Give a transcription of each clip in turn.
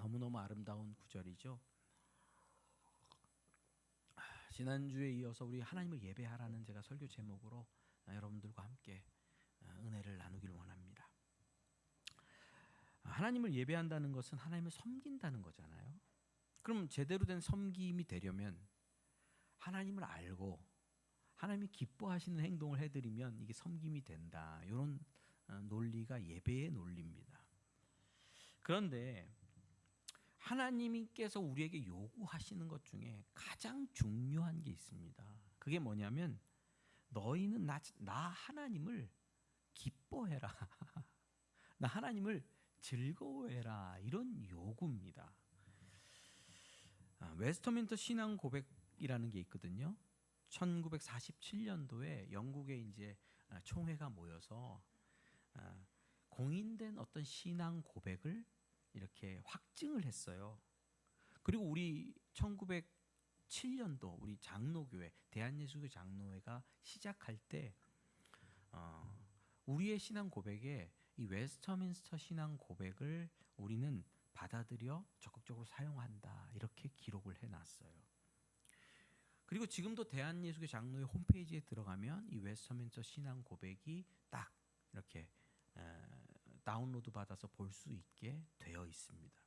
너무너무 아름다운 구절이죠. 지난주에 이어서 우리 하나님을 예배하라는 제가 설교 제목으로 여러분들과 함께 은혜를 나누길 원합니다. 하나님을 예배한다는 것은 하나님을 섬긴다는 거잖아요. 그럼 제대로 된 섬김이 되려면 하나님을 알고 하나님이 기뻐하시는 행동을 해드리면 이게 섬김이 된다. 이런 논리가 예배의 논리입니다. 그런데 하나님께서 우리에게 요구하시는 것 중에 가장 중요한 게 있습니다. 그게 뭐냐면 너희는 나 하나님을 기뻐해라. 나 하나님을 즐거워해라. 이런 요구입니다. 웨스터민스터 신앙 고백이라는 게 있거든요. 1947년도에 영국의 이제 총회가 모여서 공인된 어떤 신앙 고백을 이렇게 확증을 했어요. 그리고 우리 1907년도 우리 장로교회 대한예수교 장로회가 시작할 때 우리의 신앙 고백에 이 웨스터민스터 신앙 고백을 우리는 받아들여 적극적으로 사용한다 이렇게 기록을 해놨어요. 그리고 지금도 대한예수교 장로회 홈페이지에 들어가면 이 웨스터민스터 신앙 고백이 딱 이렇게 다운로드 받아서 볼 수 있게 되어 있습니다.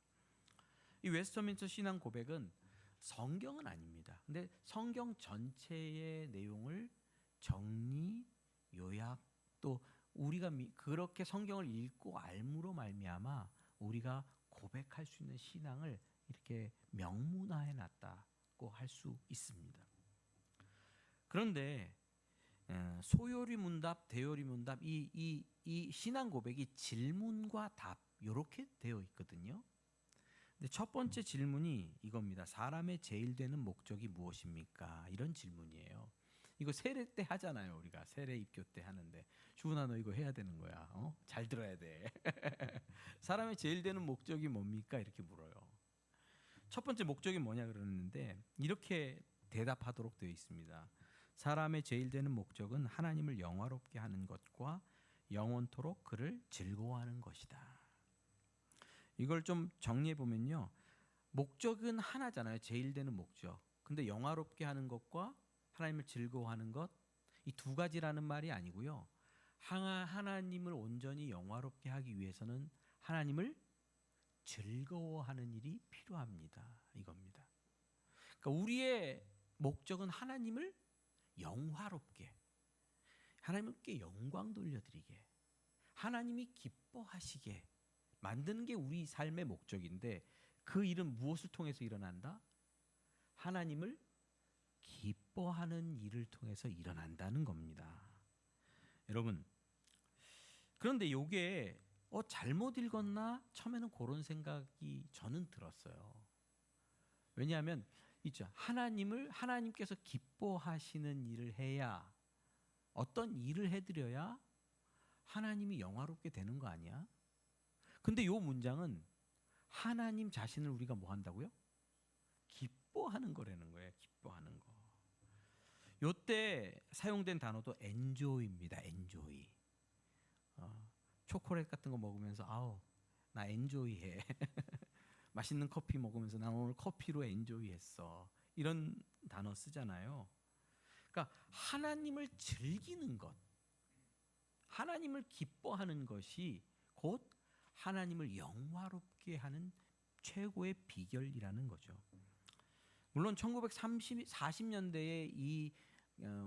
이 웨스터민스터 신앙 고백은 성경은 아닙니다. 근데 성경 전체의 내용을 정리, 요약 또 우리가 그렇게 성경을 읽고 알므로 말미암아 우리가 고백할 수 있는 신앙을 이렇게 명문화해 놨다고 할 수 있습니다. 그런데 소요리 문답, 대요리 문답 이 신앙 고백이 질문과 답 이렇게 되어 있거든요. 근데 첫 번째 질문이 이겁니다. 사람의 제일 되는 목적이 무엇입니까? 이런 질문이에요. 이거 세례 때 하잖아요. 우리가 세례 입교 때 하는데 주은아 너 이거 해야 되는 거야. 잘 들어야 돼. 사람의 제일 되는 목적이 뭡니까? 이렇게 물어요. 첫 번째 목적이 뭐냐 그러는데 이렇게 대답하도록 되어 있습니다. 사람의 제일 되는 목적은 하나님을 영화롭게 하는 것과 영원토록 그를 즐거워하는 것이다. 이걸 좀 정리해 보면요. 목적은 하나잖아요. 제일 되는 목적. 근데 영화롭게 하는 것과 하나님을 즐거워하는 것, 이 두 가지라는 말이 아니고요. 하나님을 온전히 영화롭게 하기 위해서는 하나님을 즐거워하는 일이 필요합니다. 이겁니다. 그러니까 우리의 목적은 하나님을 영화롭게, 하나님께 영광 돌려드리게, 하나님이 기뻐하시게 만드는 게 우리 삶의 목적인데 그 일은 무엇을 통해서 일어난다? 하나님을 기뻐하는 일을 통해서 일어난다는 겁니다. 여러분, 그런데 이게 잘못 읽었나? 처음에는 그런 생각이 저는 들었어요. 왜냐하면 있죠. 하나님께서 기뻐하시는 일을 해야, 어떤 일을 해드려야 하나님이 영화롭게 되는 거 아니야? 근데 이 문장은 하나님 자신을 우리가 뭐 한다고요? 기뻐하는 거라는 거예요. 기뻐하는 거. 요때 사용된 단어도 enjoy입니다. enjoy. 초콜릿 같은 거 먹으면서 아우 나 엔조이해. 맛있는 커피 먹으면서 나 오늘 커피로 엔조이했어. 이런 단어 쓰잖아요. 그러니까 하나님을 즐기는 것, 하나님을 기뻐하는 것이 곧 하나님을 영화롭게 하는 최고의 비결이라는 거죠. 물론 1940년대에 이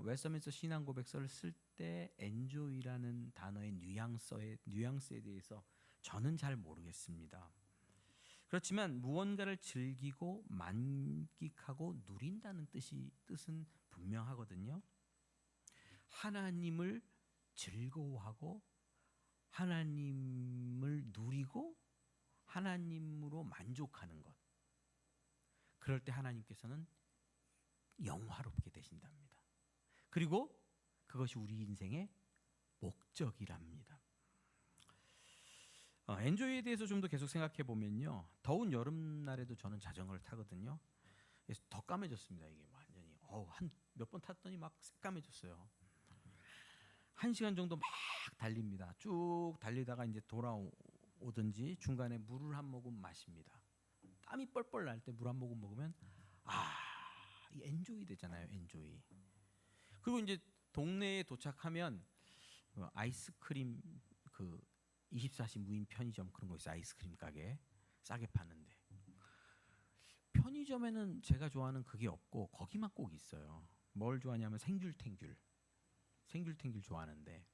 웨스터민스터 신앙 고백서를 쓸 때 enjoy라는 단어의 뉘앙스에 대해서 저는 잘 모르겠습니다. 그렇지만 무언가를 즐기고 만끽하고 누린다는 뜻은 분명하거든요. 하나님을 즐거워하고 하나님을 누리고 하나님으로 만족하는 것. 그럴 때 하나님께서는 영화롭게 되신답니다. 그리고 그것이 우리 인생의 목적이랍니다. 엔조이에 대해서 좀 더 계속 생각해 보면요. 더운 여름날에도 저는 자전거를 타거든요. 그래서 더 까매졌습니다. 이게 완전히 한 몇 번 탔더니 막 새까매졌어요. 1시간 정도 막 달립니다. 쭉 달리다가 이제 돌아오든지 중간에 물을 한 모금 마십니다. 땀이 뻘뻘 날 때 물 한 모금 먹으면 이 엔조이 되잖아요. 엔조이. 그리고 이제 동네에 도착하면 아이스크림 24시 무인 편의점 그런 거 있어요. 아이스크림 가게 싸게 파는데 편의점에는 제가 좋아하는 그게 없고 거기만 꼭 있어요. 뭘 좋아하냐면 생귤탱귤 좋아하는데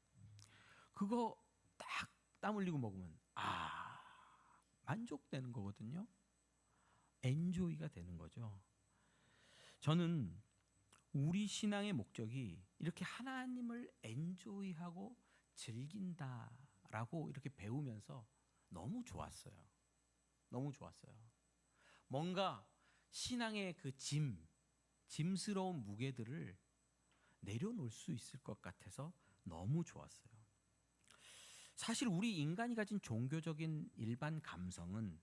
그거 딱 땀 흘리고 먹으면 만족되는 거거든요. 엔조이가 되는 거죠. 저는 우리 신앙의 목적이 이렇게 하나님을 엔조이하고 즐긴다라고 이렇게 배우면서 너무 좋았어요. 너무 좋았어요. 뭔가 신앙의 그 짐스러운 무게들을 내려놓을 수 있을 것 같아서 너무 좋았어요. 사실 우리 인간이 가진 종교적인 일반 감성은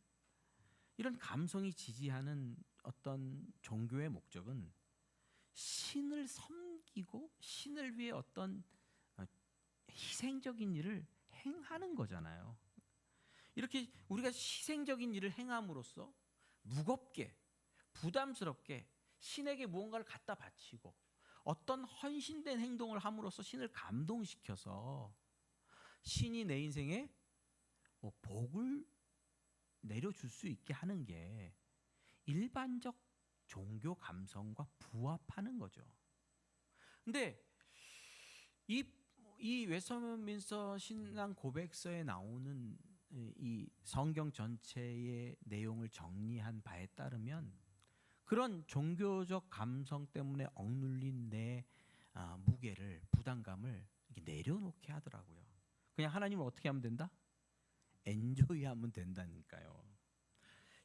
이런 감성이 지지하는 어떤 종교의 목적은 신을 섬기고 신을 위해 어떤 희생적인 일을 행하는 거잖아요. 이렇게 우리가 희생적인 일을 행함으로써 무겁게 부담스럽게 신에게 무언가를 갖다 바치고 어떤 헌신된 행동을 함으로써 신을 감동시켜서 신이 내 인생에 복을 내려줄 수 있게 하는 게 일반적 종교 감성과 부합하는 거죠. 근데 이 웨스트민스터 신앙 고백서에 나오는 이 성경 전체의 내용을 정리한 바에 따르면 그런 종교적 감성 때문에 억눌린 내 무게를 부담감을 이렇게 내려놓게 하더라고요. 그냥 하나님을 어떻게 하면 된다? 엔조이하면 된다니까요.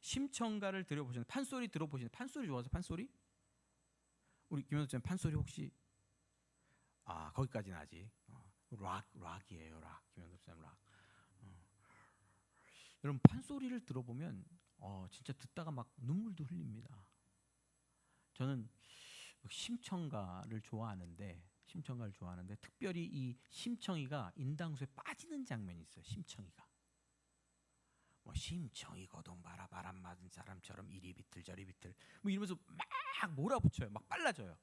심청가를 들어보시는 판소리 들어보시는 판소리 좋아하세요? 판소리? 우리 김현수님 판소리 혹시 거기까지는 아직 락이에요. 락. 김현수님 락. 여러분 판소리를 들어보면 진짜 듣다가 막 눈물도 흘립니다. 저는 심청가를 좋아하는데 특별히 이 심청이가 인당수에 빠지는 장면이 있어요. 심청이가 심청이 거동바라 바람 맞은 사람처럼 이리 비틀 저리 비틀 이러면서 막 몰아붙여요. 막 빨라져요.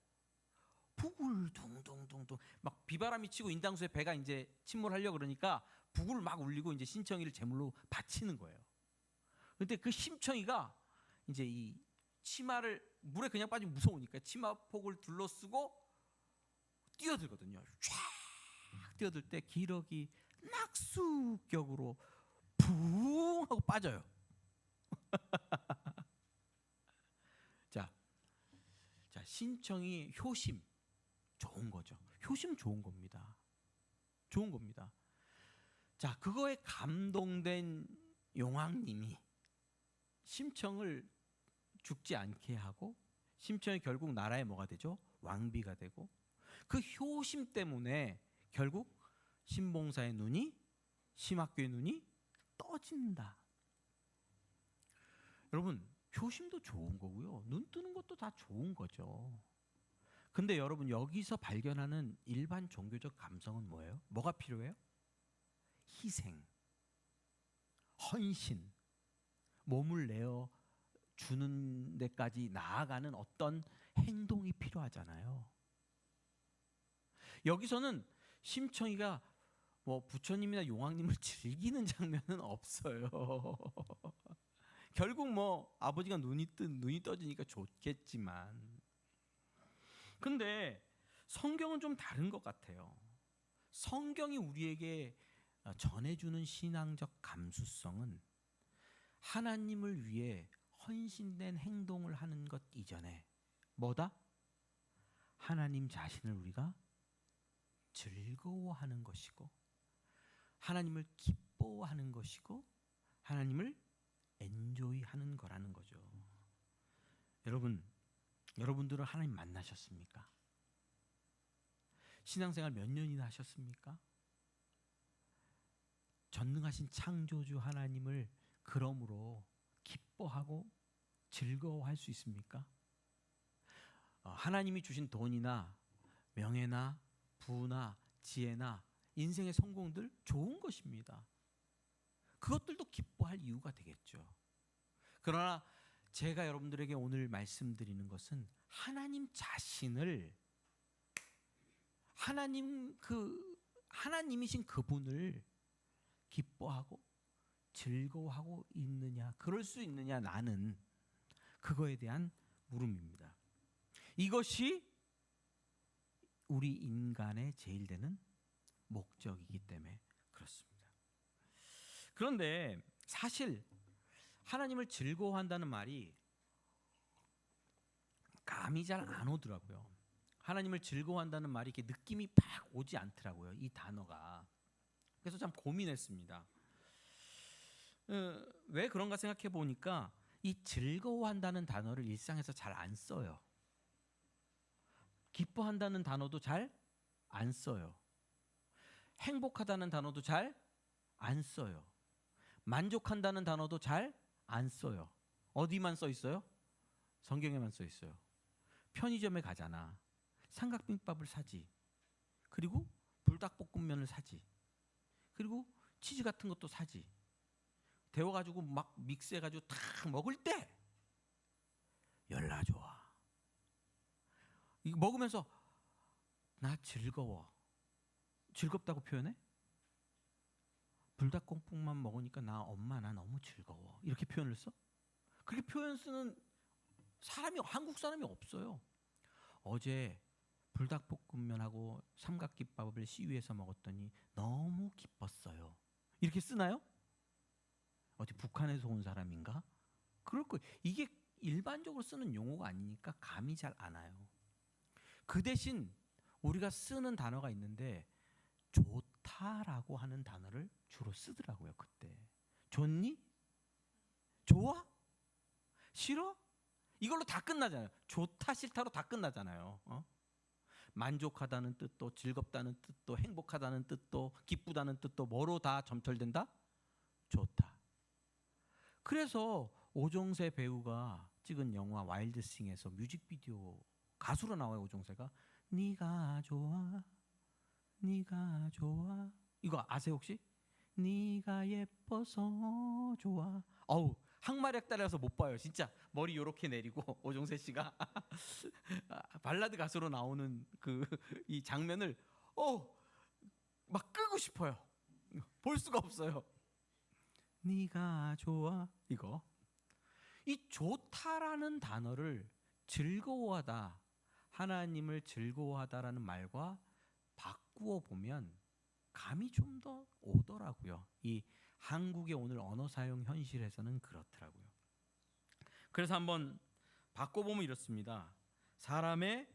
북을 둥둥둥둥 막 비바람이 치고 인당수에 배가 이제 침몰하려고 그러니까 북을 막 울리고 이제 심청이를 제물로 바치는 거예요. 근데 그 심청이가 이제 이 치마를 물에 그냥 빠지면 무서우니까 치마폭을 둘러쓰고 뛰어들거든요. 쫙 뛰어들 때 기러기 낙수격으로 붕 하고 빠져요. 자, 신청이 효심 좋은 거죠. 효심 좋은 겁니다. 좋은 겁니다. 자, 그거에 감동된 용왕님이 심청을 죽지 않게 하고 심청이 결국 나라에 뭐가 되죠? 왕비가 되고 그 효심 때문에 결국 신봉사의 눈이 심학교의 눈이 떠진다. 여러분 효심도 좋은 거고요. 눈 뜨는 것도 다 좋은 거죠. 근데 여러분 여기서 발견하는 일반 종교적 감성은 뭐예요? 뭐가 필요해요? 희생, 헌신, 몸을 내어 주는 데까지 나아가는 어떤 행동이 필요하잖아요. 여기서는 심청이가 부처님이나 용왕님을 즐기는 장면은 없어요. 결국 아버지가 눈이 떠지니까 좋겠지만 근데 성경은 좀 다른 것 같아요. 성경이 우리에게 전해주는 신앙적 감수성은 하나님을 위해 헌신된 행동을 하는 것 이전에 뭐다? 하나님 자신을 우리가 즐거워하는 것이고 하나님을 기뻐하는 것이고 하나님을 엔조이하는 거라는 거죠. 여러분들은 하나님 만나셨습니까? 신앙생활 몇 년이나 하셨습니까? 전능하신 창조주 하나님을 그러므로 기뻐하고 즐거워할 수 있습니까? 하나님이 주신 돈이나 명예나 부나 지혜나 인생의 성공들 좋은 것입니다. 그것들도 기뻐할 이유가 되겠죠. 그러나 제가 여러분들에게 오늘 말씀드리는 것은 하나님 자신을, 하나님이신 그분을 기뻐하고 즐거워하고 있느냐, 그럴 수 있느냐, 나는 그거에 대한 물음입니다. 이것이 우리 인간의 제일 되는 목적이기 때문에 그렇습니다. 그런데 사실 하나님을 즐거워한다는 말이 감이 잘 안 오더라고요. 하나님을 즐거워한다는 말이 이렇게 느낌이 팍 오지 않더라고요, 이 단어가. 그래서 참 고민했습니다. 왜 그런가 생각해 보니까 이 즐거워한다는 단어를 일상에서 잘 안 써요. 기뻐한다는 단어도 잘 안 써요. 행복하다는 단어도 잘 안 써요. 만족한다는 단어도 잘 안 써요. 어디만 써 있어요? 성경에만 써 있어요. 편의점에 가잖아. 삼각김밥을 사지. 그리고 불닭볶음면을 사지. 그리고 치즈 같은 것도 사지. 데워가지고 막 믹스해가지고 탁 먹을 때 열나 좋아. 이거 먹으면서 나 즐거워. 즐겁다고 표현해? 불닭볶음만 먹으니까 엄마 나 너무 즐거워. 이렇게 표현을 써? 그렇게 표현 쓰는 사람이, 한국 사람이 없어요. 어제 불닭볶음면하고 삼각김밥을 시위에서 먹었더니 너무 기뻤어요. 이렇게 쓰나요? 어디 북한에서 온 사람인가? 그럴 거예요. 이게 일반적으로 쓰는 용어가 아니니까 감이 잘 안 와요. 그 대신 우리가 쓰는 단어가 있는데 좋다라고 하는 단어를 주로 쓰더라고요. 그때 좋니? 좋아? 싫어? 이걸로 다 끝나잖아요. 좋다 싫다로 다 끝나잖아요. 만족하다는 뜻도, 즐겁다는 뜻도, 행복하다는 뜻도, 기쁘다는 뜻도 뭐로 다 점철된다? 좋다. 그래서 오정세 배우가 찍은 영화 와일드싱에서 뮤직비디오 가수로 나와요. 오정세가 네가 좋아, 네가 좋아. 이거 아세요 혹시? 네가 예뻐서 좋아. 어우, 항마력 따라서 못 봐요. 진짜 머리 요렇게 내리고 오정세 씨가 발라드 가수로 나오는 그 이 장면을 막 끄고 싶어요. 볼 수가 없어요. 네가 좋아. 이거 이 좋다라는 단어를 즐거워하다, 하나님을 즐거워하다라는 말과 바꾸어 보면 감이 좀 더 오더라고요. 이 한국의 오늘 언어 사용 현실에서는 그렇더라고요. 그래서 한번 바꿔보면 이렇습니다. 사람의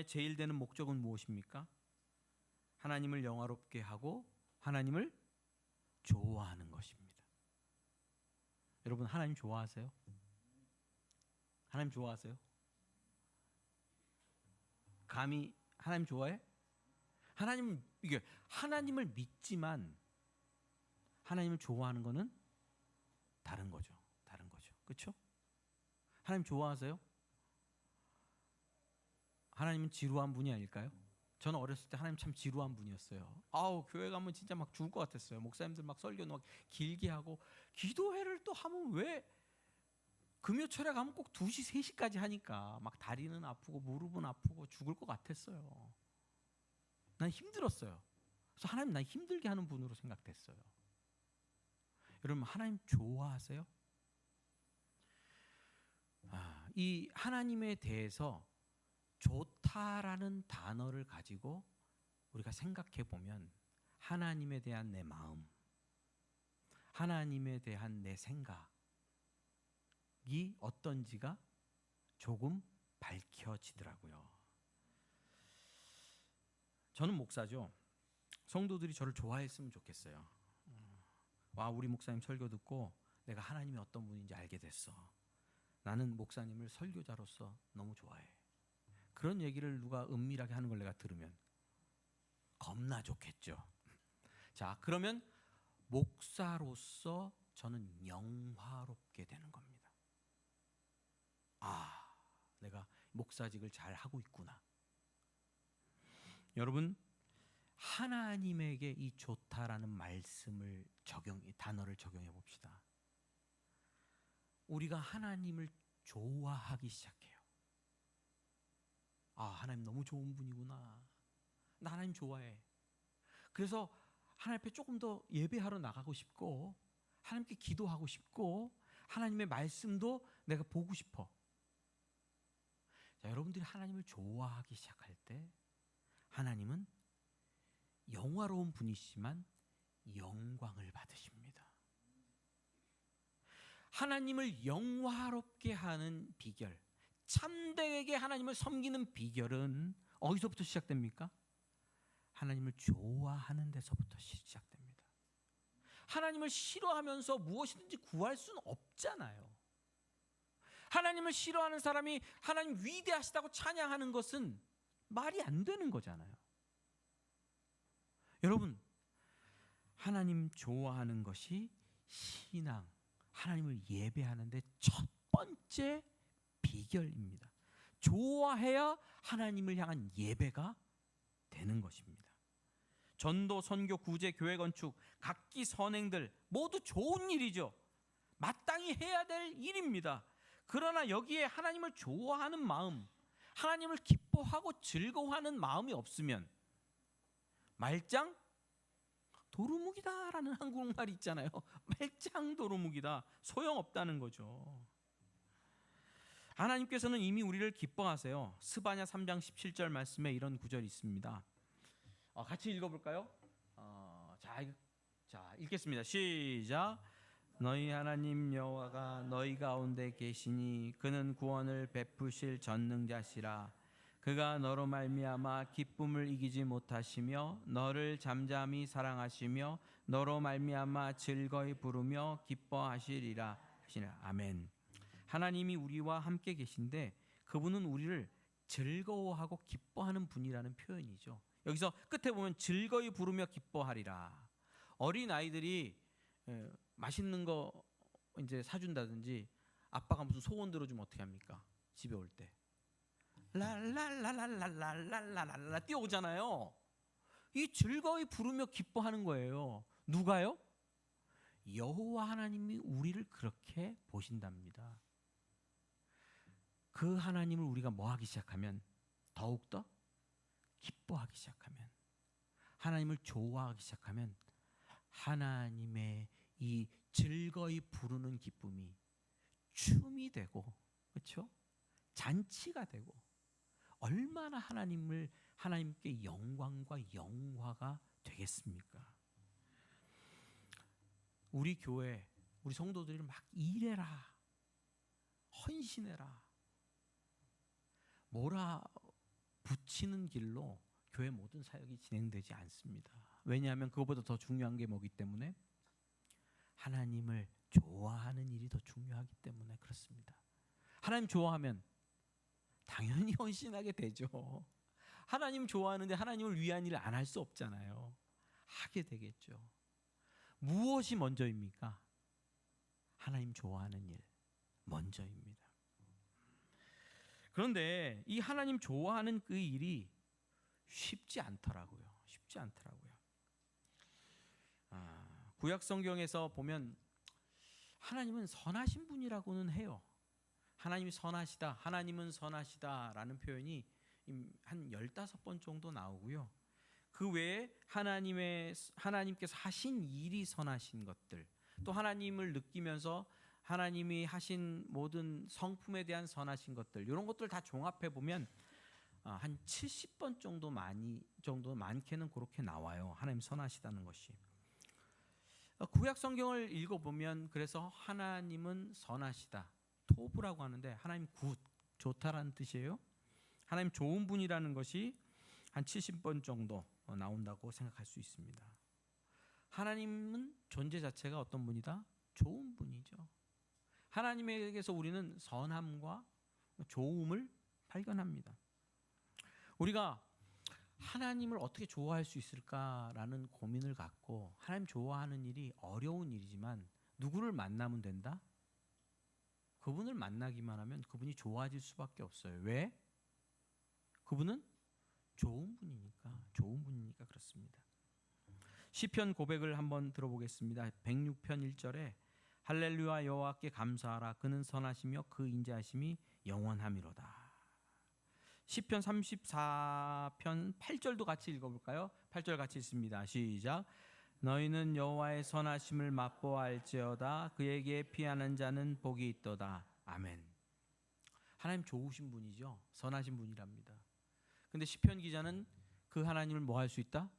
제일 되는 목적은 무엇입니까? 하나님을 영화롭게 하고 하나님을 좋아하는 것입니다. 여러분 하나님 좋아하세요? 하나님 좋아하세요? 감히 하나님 좋아해? 이게 하나님을 믿지만 하나님을 좋아하는 거는 다른 거죠. 다른 거죠. 그렇죠? 하나님 좋아하세요? 하나님은 지루한 분이 아닐까요? 저는 어렸을 때 하나님 참 지루한 분이었어요. 교회 가면 진짜 막 죽을 것 같았어요. 목사님들 막 설교 막 길게 하고, 기도회를 또 하면 왜 금요철에 가면 꼭 2시, 3시까지 하니까 막 다리는 아프고 무릎은 아프고 죽을 것 같았어요. 난 힘들었어요. 그래서 하나님 날 힘들게 하는 분으로 생각됐어요. 여러분 하나님 좋아하세요? 이 하나님에 대해서 좋다라는 단어를 가지고 우리가 생각해 보면 하나님에 대한 내 마음, 하나님에 대한 내 생각이 어떤지가 조금 밝혀지더라고요. 저는 목사죠. 성도들이 저를 좋아했으면 좋겠어요. 우리 목사님 설교 듣고 내가 하나님이 어떤 분인지 알게 됐어. 나는 목사님을 설교자로서 너무 좋아해. 그런 얘기를 누가 은밀하게 하는 걸 내가 들으면 겁나 좋겠죠. 자, 그러면 목사로서 저는 영화롭게 되는 겁니다. 내가 목사직을 잘 하고 있구나. 여러분, 하나님에게 이 좋다라는 단어를 적용해 봅시다. 우리가 하나님을 좋아하기 시작해요. 아, 하나님 너무 좋은 분이구나. 나 하나님 좋아해. 그래서 하나님 앞에 조금 더 예배하러 나가고 싶고, 하나님께 기도하고 싶고, 하나님의 말씀도 내가 보고 싶어. 자, 여러분들이 하나님을 좋아하기 시작할 때 하나님은 영화로운 분이시지만 영광을 받으십니다. 하나님을 영화롭게 하는 비결, 참되게 하나님을 섬기는 비결은 어디서부터 시작됩니까? 하나님을 좋아하는 데서부터 시작됩니다. 하나님을 싫어하면서 무엇이든지 구할 수는 없잖아요. 하나님을 싫어하는 사람이 하나님 위대하시다고 찬양하는 것은 말이 안 되는 거잖아요. 여러분, 하나님 좋아하는 것이 신앙, 하나님을 예배하는데 첫 번째 비결입니다. 좋아해야 하나님을 향한 예배가 되는 것입니다. 전도, 선교, 구제, 교회 건축, 각기 선행들 모두 좋은 일이죠. 마땅히 해야 될 일입니다. 그러나 여기에 하나님을 좋아하는 마음, 하나님을 기뻐하고 즐거워하는 마음이 없으면 말짱 도루묵이다라는 한국말이 있잖아요. 말짱 도루묵이다, 소용없다는 거죠. 하나님께서는 이미 우리를 기뻐하세요. 스바냐 3장 17절 말씀에 이런 구절이 있습니다. 같이 읽어볼까요? 자, 읽겠습니다. 시작. 너희 하나님 여호와가 너희 가운데 계시니 그는 구원을 베푸실 전능자시라. 그가 너로 말미암아 기쁨을 이기지 못하시며 너를 잠잠히 사랑하시며 너로 말미암아 즐거이 부르며 기뻐하시리라 하시라. 아멘. 하나님이 우리와 함께 계신데 그분은 우리를 즐거워하고 기뻐하는 분이라는 표현이죠. 여기서 끝에 보면 즐거이 부르며 기뻐하리라. 어린 아이들이 맛있는 거 이제 사준다든지 아빠가 무슨 소원 들어주면 어떻게 합니까? 집에 올 때 랄랄랄랄랄랄랄랄라 뛰어오잖아요. 이 즐거이 부르며 기뻐하는 거예요. 누가요? 여호와 하나님이 우리를 그렇게 보신답니다. 그 하나님을 우리가 뭐 하기 시작하면, 더욱더 기뻐하기 시작하면, 하나님을 좋아하기 시작하면 하나님의 이 즐거이 부르는 기쁨이 춤이 되고, 그렇죠? 잔치가 되고, 얼마나 하나님께 영광과 영화가 되겠습니까? 우리 교회, 우리 성도들이 막 일해라, 헌신해라, 몰아붙이는 길로 교회 모든 사역이 진행되지 않습니다. 왜냐하면 그것보다 더 중요한 게 뭐기 때문에? 하나님을 좋아하는 일이 더 중요하기 때문에 그렇습니다. 하나님 좋아하면 당연히 헌신하게 되죠. 하나님 좋아하는데 하나님을 위한 일을 안 할 수 없잖아요. 하게 되겠죠. 무엇이 먼저입니까? 하나님 좋아하는 일 먼저입니다. 그런데 이 하나님 좋아하는 그 일이 쉽지 않더라고요. 쉽지 않더라고요. 구약 성경에서 보면 하나님은 선하신 분이라고는 해요. 하나님이 선하시다, 하나님은 선하시다라는 표현이 한 15번 정도 나오고요. 그 외에 하나님께서 하신 일이 선하신 것들, 또 하나님을 느끼면서 하나님이 하신 모든 성품에 대한 선하신 것들, 이런 것들 다 종합해 보면 한 70번 정도 많게는 그렇게 나와요. 하나님 선하시다는 것이. 구약 성경을 읽어보면 그래서 하나님은 선하시다, 토브라고 하는데 하나님 굿, 좋다라는 뜻이에요. 하나님 좋은 분이라는 것이 한 70번 정도 나온다고 생각할 수 있습니다. 하나님은 존재 자체가 어떤 분이다? 좋은 분이죠. 하나님에게서 우리는 선함과 좋음을 발견합니다. 우리가 하나님을 어떻게 좋아할 수 있을까라는 고민을 갖고 하나님 좋아하는 일이 어려운 일이지만 누구를 만나면 된다? 그분을 만나기만 하면 그분이 좋아질 수밖에 없어요. 왜? 그분은 좋은 분이니까 그렇습니다. 시편 고백을 한번 들어보겠습니다. 106편 1절에 할렐루야 여호와께 감사하라. 그는 선하시며 그 인자하심이 영원함이로다. 시편 34편 8절도 같이 읽어볼까요? 8절 같이 읽습니다. 시작. 너희는 여호와의 선하심을 맛보아할지어다. 그에게 피하는 자는 복이 있도다. 아멘. 하나님 좋으신 분이죠. 선하신 분이랍니다. 근데 시편 기자는 그 하나님을 뭐 할 수 있다?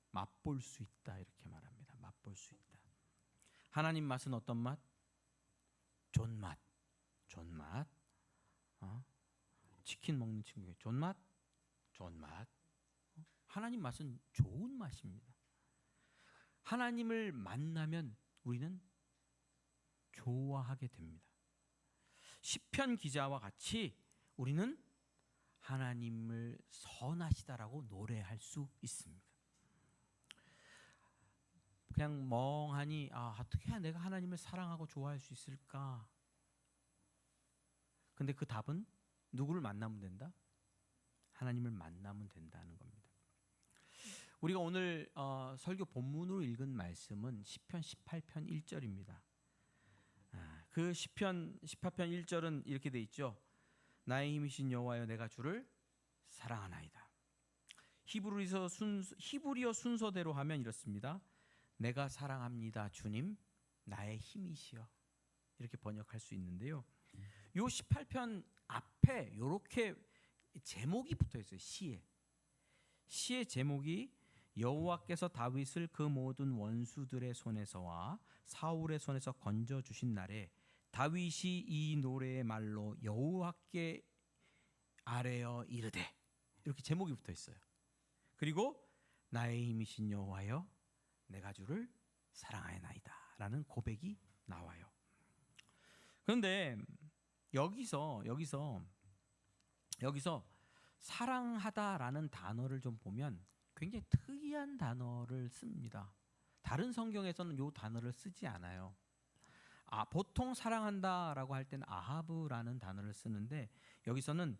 맛볼 수 있다 이렇게 말합니다. 맛볼 수 있다. 하나님 맛은 어떤 맛? 존맛. 존맛. 치킨 먹는 친구에게 존맛? 존맛. 하나님 맛은 좋은 맛입니다. 하나님을 만나면 우리는 좋아하게 됩니다. 시편 기자와 같이 우리는 하나님을 선하시다라고 노래할 수 있습니다. 그냥 멍하니 어떻게 해야 내가 하나님을 사랑하고 좋아할 수 있을까? 근데 그 답은 누구를 만나면 된다? 하나님을 만나면 된다는 겁니다. 우리가 오늘 설교 본문으로 읽은 말씀은 시편 18편 1절입니다. 그 시편 18편 1절은 이렇게 돼 있죠. 나의 힘이신 여호와여 내가 주를 사랑하나이다. 히브리어 순서대로 하면 이렇습니다. 내가 사랑합니다 주님 나의 힘이시여. 이렇게 번역할 수 있는데요. 요 18편 앞에 이렇게 제목이 붙어 있어요. 시의 제목이 여호와께서 다윗을 그 모든 원수들의 손에서와 사울의 손에서 건져 주신 날에 다윗이 이 노래의 말로 여호와께 아뢰어 이르되, 이렇게 제목이 붙어 있어요. 그리고 나의 힘이신 여호와여 내가 주를 사랑하나이다 라는 고백이 나와요. 그런데 여기서 사랑하다라는 단어를 좀 보면 굉장히 특이한 단어를 씁니다. 다른 성경에서는 이 단어를 쓰지 않아요. 보통 사랑한다라고 할 때는 아하브라는 단어를 쓰는데 여기서는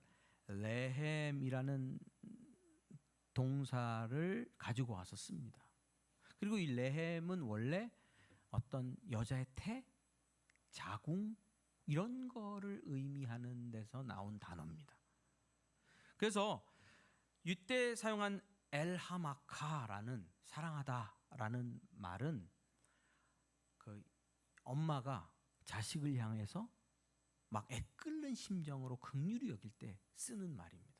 레헴이라는 동사를 가지고 와서 씁니다. 그리고 이 레헴은 원래 어떤 여자의 태, 자궁 이런 거를 의미하는 데서 나온 단어입니다. 그래서 이때 사용한 엘하마카라는 사랑하다라는 말은 그 엄마가 자식을 향해서 막 애끓는 심정으로 긍휼히 여길 때 쓰는 말입니다.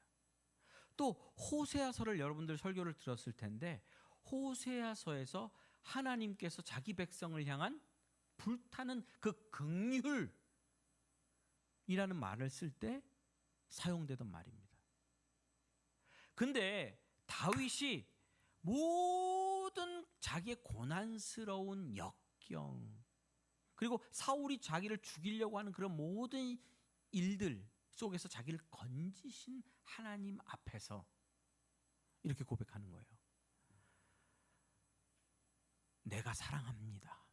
또 호세아서를 여러분들 설교를 들었을 텐데 호세아서에서 하나님께서 자기 백성을 향한 불타는 그 긍휼이라는 말을 쓸 때 사용되던 말입니다. 근데 다윗이 모든 자기의 고난스러운 역경 그리고 사울이 자기를 죽이려고 하는 그런 모든 일들 속에서 자기를 건지신 하나님 앞에서 이렇게 고백하는 거예요. 내가 사랑합니다.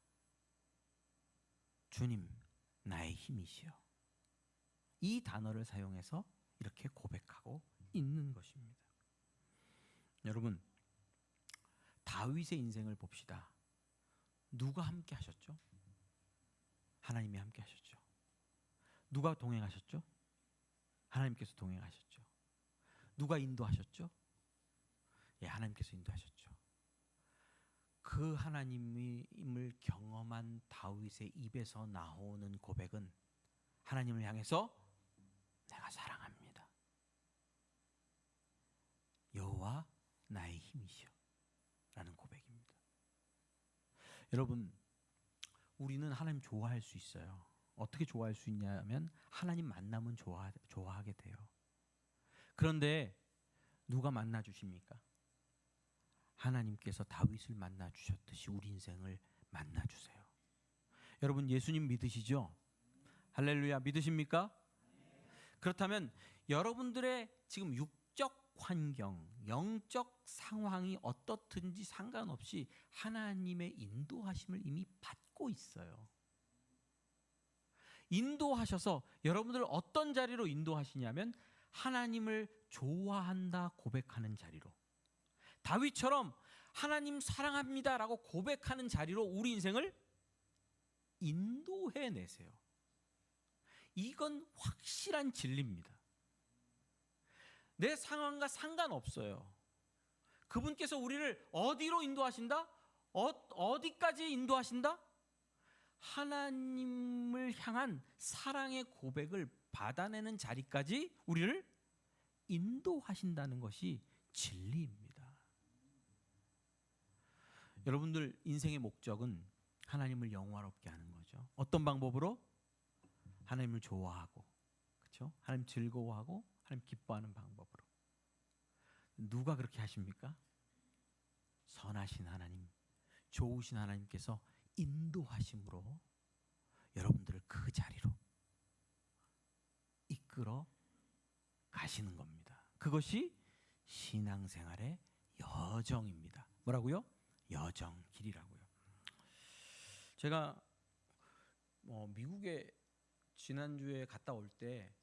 주님 나의 힘이시여. 이 단어를 사용해서 이렇게 고백하고 있는 것입니다. 여러분 다윗의 인생을 봅시다. 누가 함께 하셨죠? 하나님이 함께 하셨죠. 누가 동행하셨죠? 하나님께서 동행하셨죠. 누가 인도하셨죠? 하나님께서 인도하셨죠. 그 하나님을 경험한 다윗의 입에서 나오는 고백은 하나님을 향해서 내가 사랑합니다. 여호와 나의 힘이시여 라는 고백입니다. 여러분 우리는 하나님 좋아할 수 있어요. 어떻게 좋아할 수 있냐면 하나님 만나면 좋아하게 돼요. 그런데 누가 만나 주십니까? 하나님께서 다윗을 만나 주셨듯이 우리 인생을 만나 주세요. 여러분 예수님 믿으시죠? 할렐루야 믿으십니까? 그렇다면 여러분들의 지금 육적 환경, 영적 상황이 어떻든지 상관없이 하나님의 인도하심을 이미 받고 있어요. 인도하셔서 여러분들을 어떤 자리로 인도하시냐면 하나님을 좋아한다 고백하는 자리로, 다윗처럼 하나님 사랑합니다라고 고백하는 자리로 우리 인생을 인도해내세요. 이건 확실한 진리입니다. 내 상황과 상관없어요. 그분께서 우리를 어디로 인도하신다? 어디까지 인도하신다? 하나님을 향한 사랑의 고백을 받아내는 자리까지 우리를 인도하신다는 것이 진리입니다. 여러분들 인생의 목적은 하나님을 영화롭게 하는 거죠. 어떤 방법으로? 하나님을 좋아하고, 그렇죠? 하나님 즐거워하고, 하나님 기뻐하는 방법으로. 누가 그렇게 하십니까? 선하신 하나님, 좋으신 하나님께서 인도하심으로 여러분들을 그 자리로 이끌어 가시는 겁니다. 그것이 신앙생활의 여정입니다. 뭐라고요? 여정길이라고요. 제가 미국에 지난주에 갔다 올 때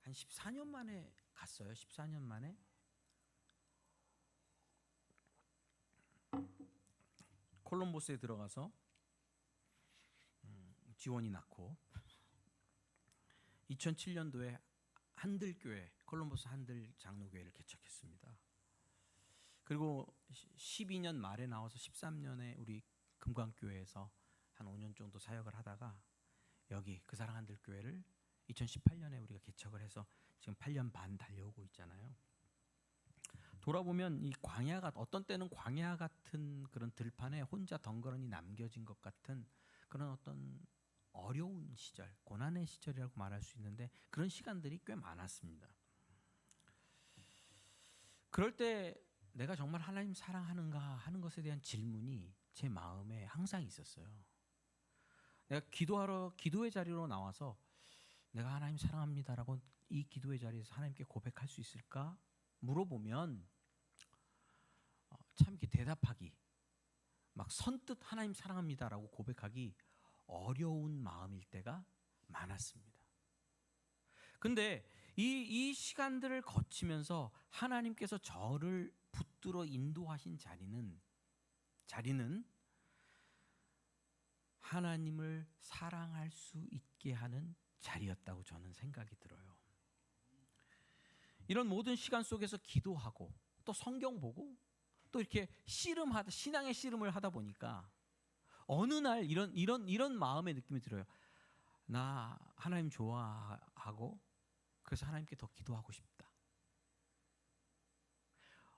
한 14년 만에 갔어요. 14년 만에. 콜럼버스에 들어가서 지원이 낳고 2007년도에 한들교회, 콜럼버스 한들 장로교회를 개척했습니다. 그리고 12년 말에 나와서 13년에 우리 금광교회에서 한 5년 정도 사역을 하다가 여기 그 사랑 한들교회를 2018년에 우리가 개척을 해서 지금 8년 반 달려오고 있잖아요. 돌아보면 이 광야가 어떤 때는 광야 같은 그런 들판에 혼자 덩그러니 남겨진 것 같은 그런 어떤 어려운 시절, 고난의 시절이라고 말할 수 있는데 그런 시간들이 꽤 많았습니다. 그럴 때 내가 정말 하나님 사랑하는가 하는 것에 대한 질문이 제 마음에 항상 있었어요. 내가 기도의 자리로 나와서 내가 하나님 사랑합니다라고 이 기도의 자리에서 하나님께 고백할 수 있을까 물어보면 참 이렇게 대답하기, 막 선뜻 하나님 사랑합니다라고 고백하기 어려운 마음일 때가 많았습니다. 근데 이 시간들을 거치면서 하나님께서 저를 붙들어 인도하신 자리는 하나님을 사랑할 수 있게 하는 자리였다고 저는 생각이 들어요. 이런 모든 시간 속에서 기도하고 또 성경 보고 또 이렇게 신앙의 씨름을 하다 보니까 어느 날 이런 마음의 느낌이 들어요. 나 하나님 좋아하고 그래서 하나님께 더 기도하고 싶다.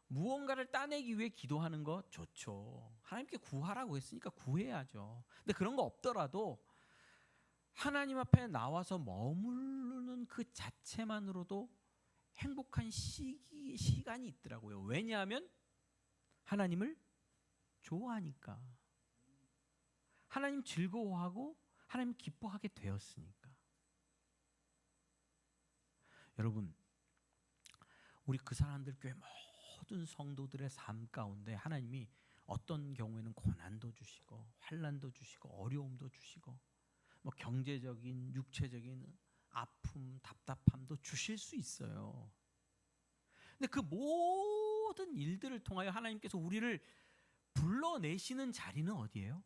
무언가를 따내기 위해 기도하는 거 좋죠. 하나님께 구하라고 했으니까 구해야죠. 근데 그런 거 없더라도 하나님 앞에 나와서 머무르는 그 자체만으로도 행복한 시간이 있더라고요. 왜냐하면 하나님을 좋아하니까. 하나님 즐거워하고 하나님 기뻐하게 되었으니까. 여러분, 우리 그 사람들 교회 모든 성도들의 삶 가운데 하나님이 어떤 경우에는 고난도 주시고 환난도 주시고 어려움도 주시고 뭐 경제적인 육체적인 아픔, 답답함도 주실 수 있어요. 근데 그 모든 일들을 통하여 하나님께서 우리를 불러내시는 자리는 어디예요?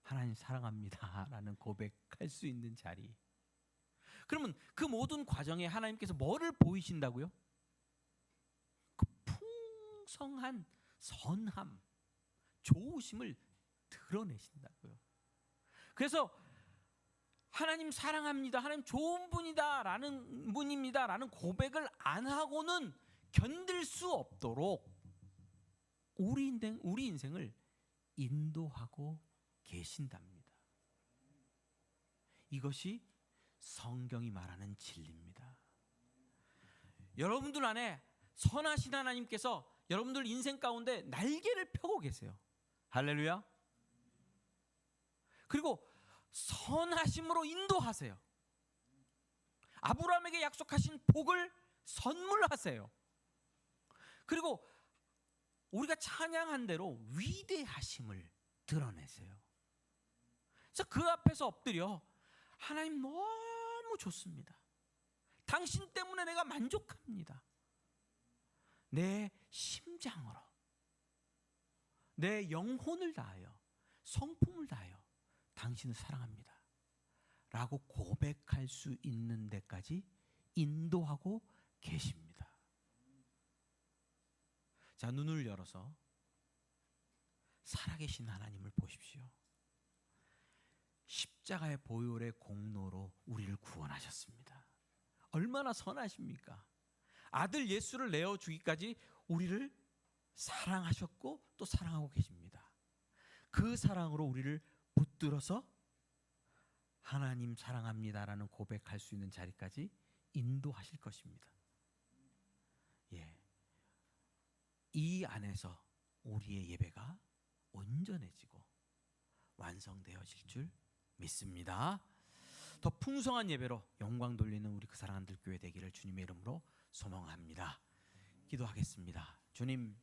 하나님 사랑합니다 라는 고백할 수 있는 자리. 그러면 그 모든 과정에 하나님께서 뭐를 보이신다고요? 그 풍성한 선함, 좋으심을 드러내신다고요. 그래서 하나님 사랑합니다, 하나님 좋은 분입니다 라는 고백을 안 하고는 견딜 수 없도록 우리 인생을 인도하고 계신답니다. 이것이 성경이 말하는 진리입니다. 여러분들 안에 선하신 하나님께서 여러분들 인생 가운데 날개를 펴고 계세요. 할렐루야. 그리고 선하심으로 인도하세요. 아브라함에게 약속하신 복을 선물하세요. 그리고 우리가 찬양한 대로 위대하심을 드러내세요. 그래서 그 앞에서 엎드려 하나님 너무 좋습니다. 당신 때문에 내가 만족합니다. 내 심장으로 내 영혼을 다하여 성품을 다하여 당신을 사랑합니다 라고 고백할 수 있는 데까지 인도하고 계십니다. 자, 눈을 열어서 살아계신 하나님을 보십시오. 십자가의 보혈의 공로로 우리를 구원하셨습니다. 얼마나 선하십니까? 아들 예수를 내어주기까지 우리를 사랑하셨고 또 사랑하고 계십니다. 그 사랑으로 우리를 붙들어서 하나님 사랑합니다라는 고백할 수 있는 자리까지 인도하실 것입니다. 예, 이 안에서 우리의 예배가 온전해지고 완성되어질 줄 믿습니다. 더 풍성한 예배로 영광 돌리는 우리 그 사랑하는 교회 되기를 주님의 이름으로 소망합니다. 기도하겠습니다. 주님,